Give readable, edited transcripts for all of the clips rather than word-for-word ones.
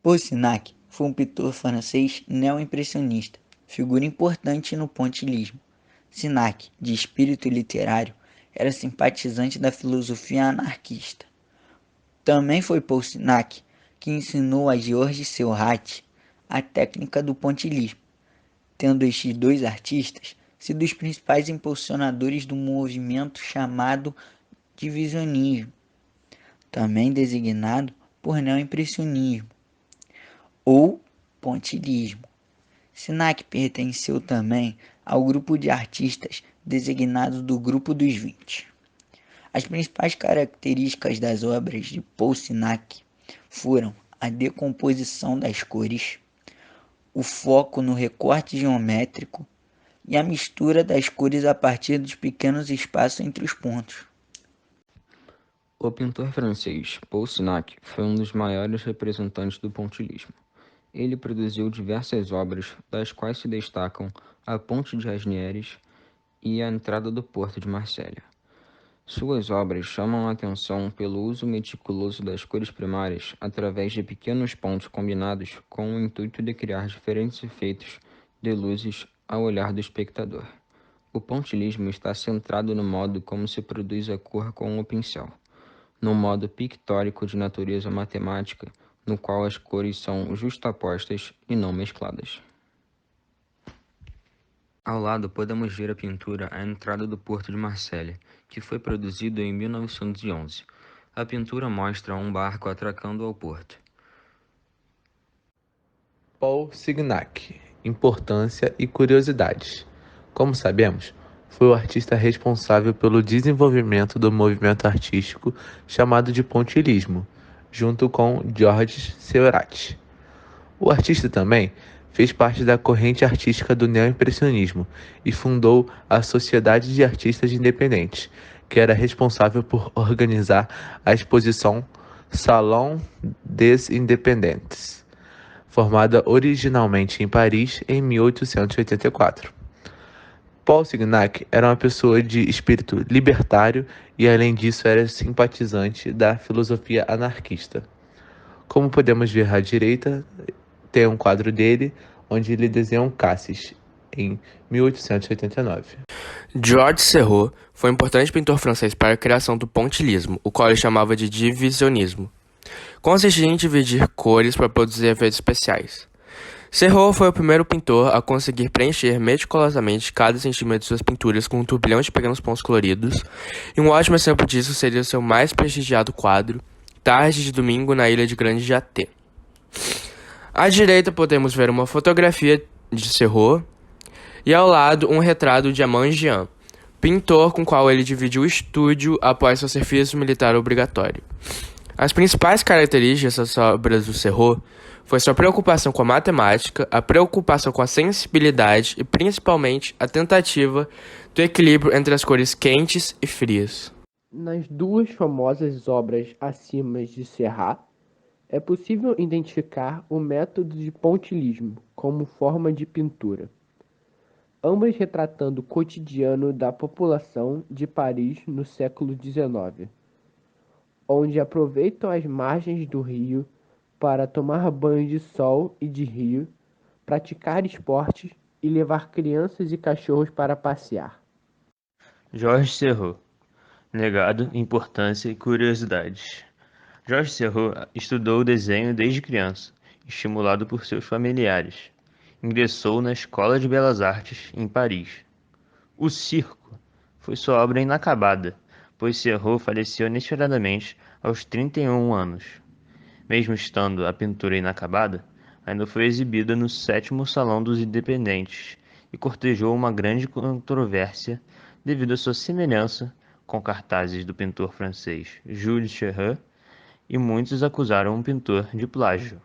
Paul Signac foi um pintor francês neo-impressionista, figura importante no pontilhismo. Signac, de espírito literário, era simpatizante da filosofia anarquista. Também foi Paul Signac que ensinou a Georges Seurat a técnica do pontilhismo, tendo estes dois artistas sido os principais impulsionadores do movimento chamado divisionismo, também designado por neo-impressionismo ou pontilhismo. Signac pertenceu também ao grupo de artistas designados do Grupo dos 20. As principais características das obras de Paul Signac foram a decomposição das cores, o foco no recorte geométrico e a mistura das cores a partir dos pequenos espaços entre os pontos. O pintor francês Paul Signac foi um dos maiores representantes do pontilhismo. Ele produziu diversas obras, das quais se destacam A Ponte de Asnieres e A Entrada do Porto de Marselha. Suas obras chamam a atenção pelo uso meticuloso das cores primárias através de pequenos pontos combinados com o intuito de criar diferentes efeitos de luzes ao olhar do espectador. O pontilhismo está centrado no modo como se produz a cor com o pincel, no modo pictórico de natureza matemática, no qual as cores são justapostas e não mescladas. Ao lado podemos ver a pintura A Entrada do Porto de Marselha, que foi produzido em 1911. A pintura mostra um barco atracando ao porto. Paul Signac, importância e curiosidades. Como sabemos, foi o artista responsável pelo desenvolvimento do movimento artístico chamado de pontilhismo, junto com Georges Seurat. O artista também fez parte da corrente artística do neo-impressionismo e fundou a Sociedade de Artistas Independentes, que era responsável por organizar a exposição Salon des Indépendants, formada originalmente em Paris em 1884. Paul Signac era uma pessoa de espírito libertário e, além disso, era simpatizante da filosofia anarquista. Como podemos ver à direita, tem um quadro dele onde ele desenha um Cassis, em 1889. Georges Seurat foi um importante pintor francês para a criação do pontilhismo, o qual ele chamava de divisionismo. Consistia em dividir cores para produzir efeitos especiais. Seurat foi o primeiro pintor a conseguir preencher meticulosamente cada centímetro de suas pinturas com um turbilhão de pequenos pontos coloridos, e um ótimo exemplo disso seria o seu mais prestigiado quadro, Tarde de Domingo na Ilha de Grande Jaté. À direita podemos ver uma fotografia de Seurat e ao lado um retrato de Armand Jean, pintor com o qual ele dividiu o estúdio após seu serviço militar obrigatório. As principais características das obras do Seurat foi sua preocupação com a matemática, a preocupação com a sensibilidade e principalmente a tentativa do equilíbrio entre as cores quentes e frias. Nas duas famosas obras acima de Seurat, é possível identificar o método de pontilhismo como forma de pintura, ambas retratando o cotidiano da população de Paris no século XIX, onde aproveitam as margens do rio para tomar banho de sol e de rio, praticar esportes e levar crianças e cachorros para passear. Georges Seurat. Legado, importância e curiosidades. Georges Seurat estudou o desenho desde criança, estimulado por seus familiares. Ingressou na Escola de Belas Artes, em Paris. O Circo foi sua obra inacabada, pois Seurat faleceu inesperadamente aos 31 anos. Mesmo estando a pintura inacabada, ainda foi exibida no 7º Salão dos Independentes e cortejou uma grande controvérsia devido à sua semelhança com cartazes do pintor francês Jules Seurat, e muitos acusaram o pintor de plágio.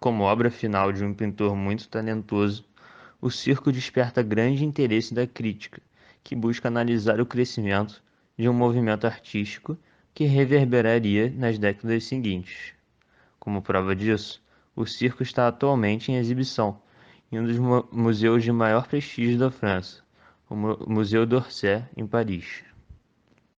Como obra final de um pintor muito talentoso, o Circo desperta grande interesse da crítica, que busca analisar o crescimento de um movimento artístico que reverberaria nas décadas seguintes. Como prova disso, o circo está atualmente em exibição em um dos museus de maior prestígio da França, o Museu d'Orsay, em Paris.